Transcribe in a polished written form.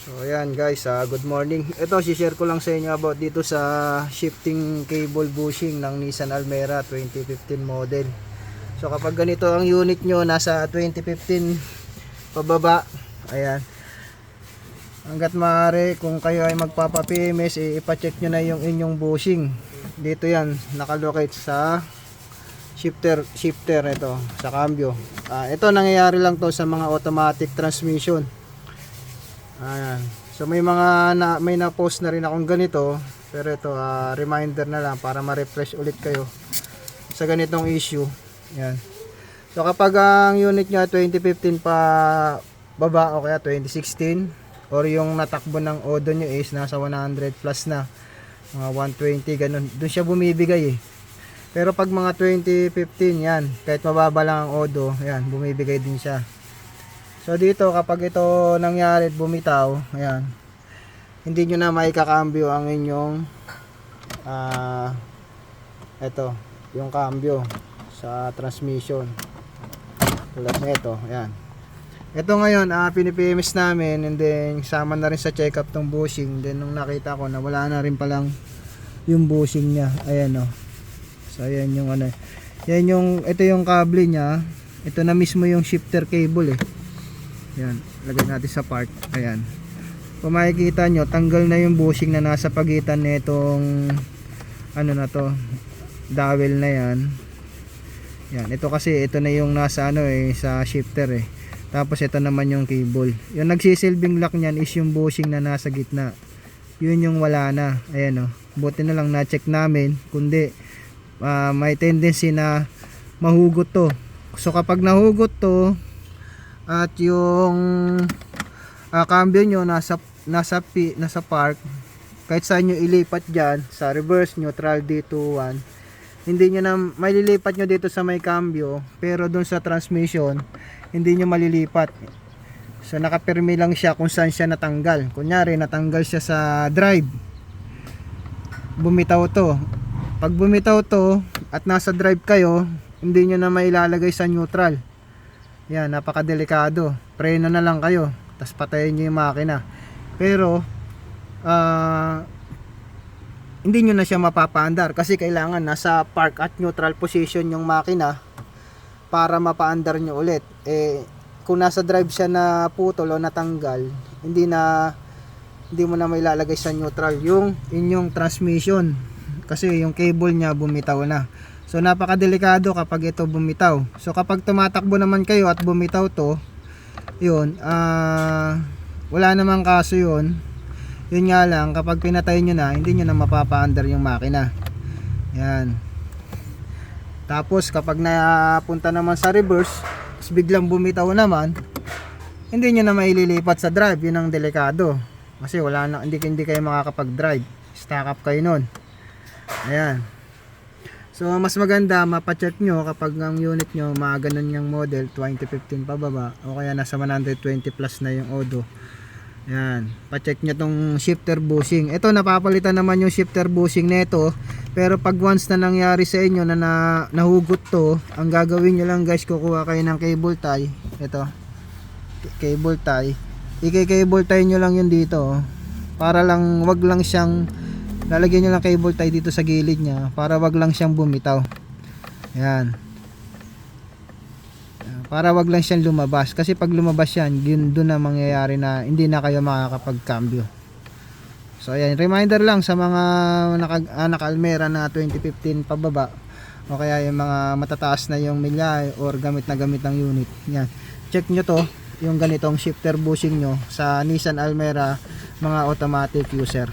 So ayan guys, good morning. Ito si-share ko lang sa inyo about dito sa shifting cable bushing ng Nissan Almera 2015 model. So kapag ganito ang unit nyo, nasa 2015 pababa, ayan, hanggat maaari kung kayo ay magpapa-PMS, ipacheck nyo na yung inyong bushing. Dito yan, nakalocate sa shifter ito, sa cambio. Ito nangyayari lang to sa mga automatic transmission. Ayan. So may may na-post na rin akong ganito, pero ito reminder na lang para ma-refresh ulit kayo sa ganitong issue. Ayan. So kapag ang unit nyo 2015 pa baba o kaya 2016 or yung natakbo ng odo nyo is nasa 100 plus na, mga 120 ganun, doon siya bumibigay Pero pag mga 2015 yan, kahit mababa lang ang odo, ayan, bumibigay din siya. So dito kapag ito nangyari at bumitaw, ayan, hindi nyo na maikakambyo ang inyong ito, yung cambio sa transmission. Tulad nito, ayan. Ito ngayon, pinipimis namin, and then sama na rin sa check up tong bushing. Then nung nakita ko na wala na rin palang yung bushing niya, ayan o. So ayan yung yan yung, ito yung kable niya. Ito na mismo yung shifter cable Ayan, lagay natin sa part. Ayan. Kung makikita nyo, tanggal na yung bushing na nasa pagitan nitong na to, dowel na yan. Yan, ito kasi ito na yung nasa sa shifter Tapos ito naman yung cable. Yung nagsisilbing lock niyan is yung bushing na nasa gitna. Yun yung wala na. Ayan buti na lang na-check namin, kundi may tendency na mahugot to. So kapag nahugot to at yung cambio nyo nasa park, kahit saan nyo ilipat dyan, sa reverse, neutral, D2, 1, hindi nyo na malilipat nyo dito sa may cambio, pero dun sa transmission hindi nyo malilipat. So nakapirmi lang siya kung saan siya natanggal. Kunyari natanggal siya sa drive, bumitaw to. Pag bumitaw to at nasa drive kayo, hindi nyo na mailalagay sa neutral. Yan, napakadelikado. Preno na lang kayo, tapos patayin nyo yung makina. Pero hindi nyo na siya mapapaandar kasi kailangan nasa park at neutral position yung makina para mapaandar nyo ulit. Kung nasa drive siya na putol o natanggal, hindi mo na mailalagay sa neutral yung inyong transmission kasi yung cable niya bumitaw na. So napakadelikado kapag ito bumitaw. So kapag tumatakbo naman kayo at bumitaw to, yun, wala namang kaso yun. Yun nga lang, kapag pinatay nyo na, hindi nyo na mapapaandar yung makina. Yan. Tapos kapag napunta naman sa reverse, tapos biglang bumitaw naman, hindi nyo na maililipat sa drive. Yun ang delikado. Kasi hindi kayo makakapag-drive. Stack up kayo nun. Ayan. So mas maganda mapacheck nyo kapag ang unit nyo mga ganun yung model 2015 pababa o kaya nasa 120 plus na yung odo. Yan, pacheck nyo tong shifter bushing. Ito napapalitan naman yung shifter bushing nito, pero pag once na nangyari sa inyo na nahugot to, ang gagawin nyo lang guys, kukuha kayo ng cable tie. Ito, cable tie. I-cable tie nyo lang yun dito para lang wag lang siyang lalagyan nyo lang cable tie dito sa gilid nya para wag lang siyang bumitaw. Yan, para wag lang siyang lumabas, kasi pag lumabas yan, doon na mangyayari na hindi na kayo makakapag-cambio. So ayan, reminder lang sa mga naka-Almera na 2015 pababa o kaya yung mga matataas na yung milya or gamit na gamit ng unit. Yan, check nyo to, yung ganitong shifter bushing nyo sa Nissan Almera mga automatic user.